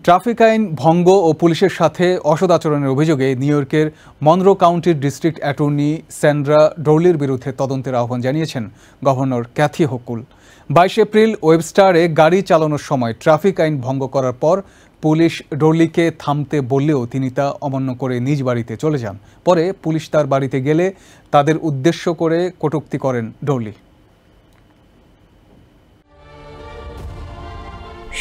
Traffic আইন ভঙ্গ ও পুলিশের সাথে অসদাচরণের অভিযোগে নিউ ইয়র্কের মনরো কাউন্টির ডিস্ট্রিক্ট অ্যাটর্নি স্যান্ড্রা ডোরলির বিরুদ্ধে তদন্তের আহ্বান জানিয়েছেন গভর্নর ক্যাথি হোকুল। 22 এপ্রিল ওয়েবস্টারে গাড়ি চালানোর সময় ট্রাফিক আইন ভঙ্গ করার পর পুলিশ ডোরলিকে থামতে বললেও তিনি তা অমান্য করে নিজ বাড়িতে চলে যান। পরে পুলিশ তার বাড়িতে গেলে তাদের উদ্দেশ্য করে কটূক্তি করেন ডোরলি।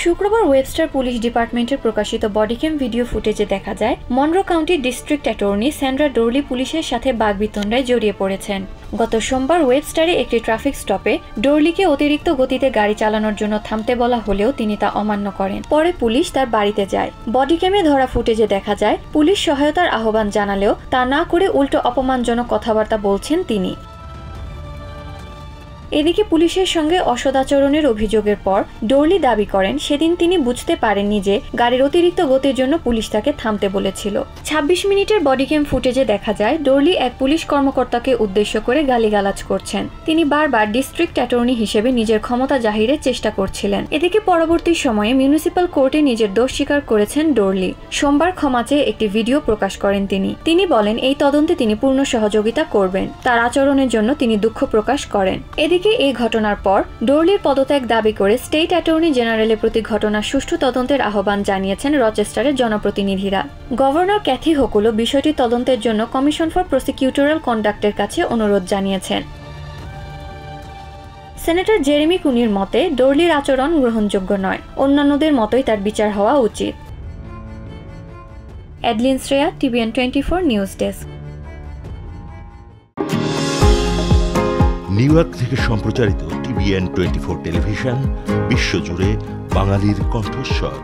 শুক্রবার ওয়েবস্টার পুলিশ ডিপার্টমেন্টের প্রকাশিত বডিক্যাম ভিডিও ফুটেজে দেখা যায় মনরো কাউন্টির ডিস্ট্রিক্ট অ্যাটর্নি স্যান্ড্রা ডোরলি পুলিশের সাথে বাকবিতণ্ডায় জড়িয়ে পড়েছেন। গত সোমবার ওয়েবস্টারে একটি ট্রাফিক স্টপে ডোরলিকে অতিরিক্ত গতিতে গাড়ি চালানোর জন্য থামতে বলা হলেও তিনি তা অমান্য করেন। পরে পুলিশ তার বাড়িতে যায়। বডিক্যামে ধরা ফুটেজে দেখা যায় পুলিশ সহায়তার আহ্বান জানালেও তা না করে উল্টো অপমানজনক কথাবার্তা বলছেন তিনি। এদিকে পুলিশের সঙ্গে অসদাচরণের অভিযোগের পর ডোরলি দাবি করেন সেদিন তিনি বুঝতে পারেননি যে গাড়ির অতিরিক্ত গতির জন্য পুলিশ তাকে থামতে বলেছিল। 26 মিনিটের বডিক্যাম ফুটেজে দেখা যায় ডোরলি এক পুলিশ কর্মকর্তাকে উদ্দেশ্য করে গালিগালাজ করছেন। তিনি বারবার ডিস্ট্রিক্ট অ্যাটর্নি হিসেবে নিজের ক্ষমতা জাহিরের চেষ্টা করছিলেন। এদিকে পরবর্তী সময়ে মিউনিসিপ্যাল কোর্টে নিজের দোষ স্বীকার করেছেন ডোরলি। সোমবার ক্ষমা চেয়ে একটি ভিডিও প্রকাশ করেন তিনি বলেন এই তদন্তে তিনি পূর্ণ সহযোগিতা করবেন। তার আচরণের জন্য তিনি দুঃখ প্রকাশ করেন। এদিকে এই ঘটনার পর ডোরলির পদত্যাগ দাবি করে স্টেট অ্যাটর্নি জেনারেলের প্রতি ঘটনার সুষ্ঠু তদন্তের আহ্বান জানিয়েছেন রচেস্টারের জনপ্রতিনিধিরা। গভর্নর ক্যাথি হোকুলও বিষয়টি তদন্তের জন্য কমিশন ফর প্রসিকিউটরাল কন্ডাক্টের কাছে অনুরোধ জানিয়েছেন। সেনেটর জেরেমি কুনির মতে ডোরলির আচরণ গ্রহণযোগ্য নয়, অন্যান্যদের মতোই তার বিচার হওয়া উচিত। Adeline Shreya, TVN 24 news desk. New York থেকে সম্প্রচারিত TVN 24 টেলিভিশন বিশ্বজুড়ে বাঙালির কণ্ঠস্বর।